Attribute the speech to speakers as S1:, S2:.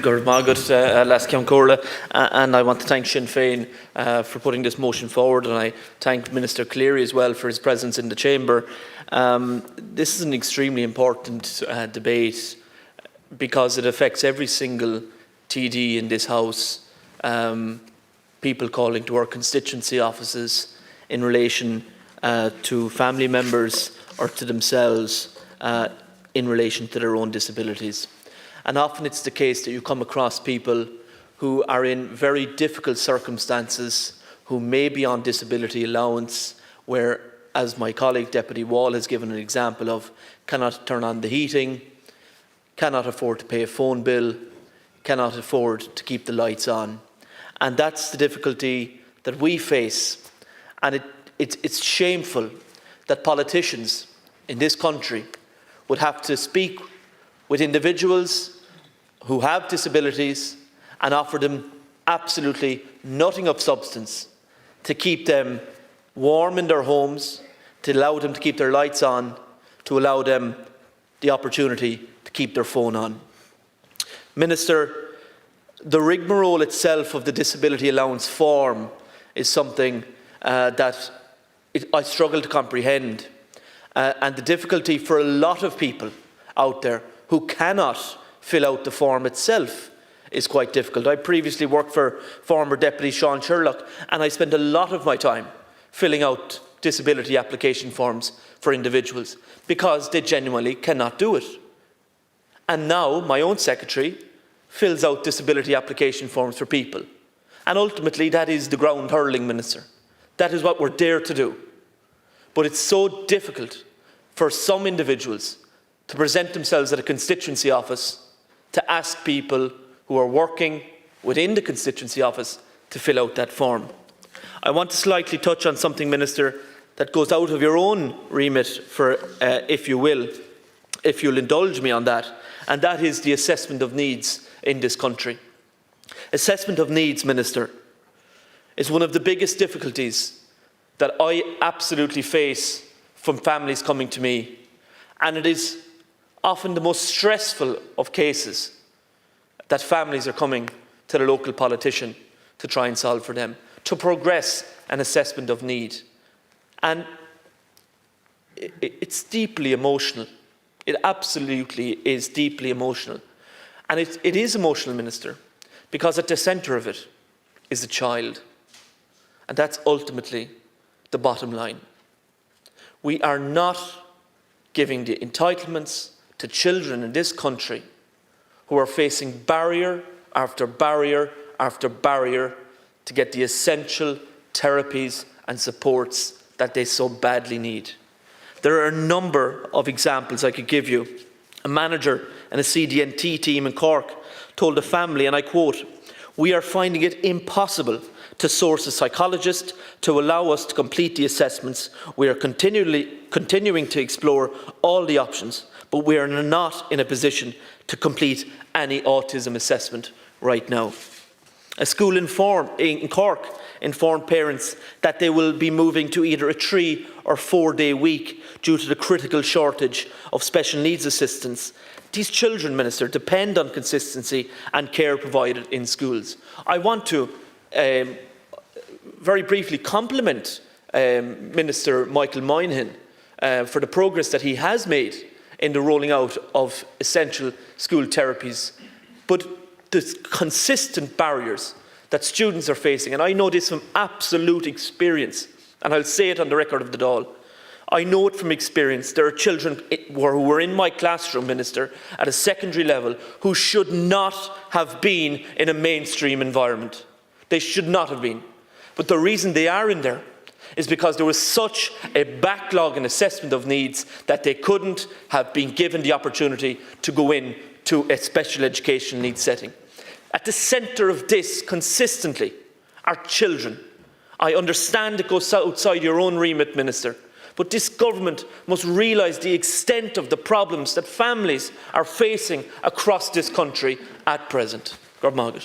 S1: And I want to thank Sinn Féin for putting this motion forward, and I thank Minister Cleary as well for his presence in the chamber. This is an extremely important debate because it affects every single TD in this House, people calling to our constituency offices in relation to family members or to themselves in relation to their own disabilities. And often it's the case that you come across people who are in very difficult circumstances, who may be on disability allowance, where, as my colleague Deputy Wall has given an example of, cannot turn on the heating, cannot afford to pay a phone bill, cannot afford to keep the lights on. And that's the difficulty that we face. And it's shameful that politicians in this country would have to speak with individuals who have disabilities and offer them absolutely nothing of substance to keep them warm in their homes, to allow them to keep their lights on, to allow them the opportunity to keep their phone on. Minister, the rigmarole itself of the disability allowance form is something that I struggle to comprehend. And the difficulty for a lot of people out there who cannot fill out the form itself is quite difficult. I previously worked for former Deputy Sean Sherlock, and I spent a lot of my time filling out disability application forms for individuals because they genuinely cannot do it. And now my own secretary fills out disability application forms for people. And ultimately that is the ground hurling, Minister. That is what we're there to do. But it's so difficult for some individuals to present themselves at a constituency office to ask people who are working within the constituency office to fill out that form. I want to slightly touch on something, Minister, that goes out of your own remit, if you'll indulge me on that, and that is the assessment of needs in this country. Assessment of needs, Minister, is one of the biggest difficulties that I absolutely face from families coming to me, and it is often the most stressful of cases that families are coming to the local politician to try and solve for them, to progress an assessment of need. And it's deeply emotional. It absolutely is deeply emotional. And it is emotional, Minister, because at the centre of it is a child. And that's ultimately the bottom line. We are not giving the entitlements to children in this country who are facing barrier after barrier after barrier to get the essential therapies and supports that they so badly need. There are a number of examples I could give you. A manager and a CDNT team in Cork told a family, and I quote, "We are finding it impossible to source a psychologist to allow us to complete the assessments. We are continuing to explore all the options, but we are not in a position to complete any autism assessment right now." A school in Cork informed parents that they will be moving to either a 3 or 4 day week due to the critical shortage of special needs assistants. These children, Minister, depend on consistency and care provided in schools. I want to very briefly compliment Minister Michael Moynihan for the progress that he has made in the rolling out of essential school therapies. But the consistent barriers that students are facing, and I know this from absolute experience, and I'll say it on the record of the Dáil, I know it from experience. There are children who were in my classroom, Minister, at a secondary level, who should not have been in a mainstream environment. They should not have been. But the reason they are in there is because there was such a backlog in assessment of needs that they couldn't have been given the opportunity to go in to a special education needs setting. At the centre of this consistently are children. I understand it goes outside your own remit, Minister, but this government must realise the extent of the problems that families are facing across this country at present. Good morning.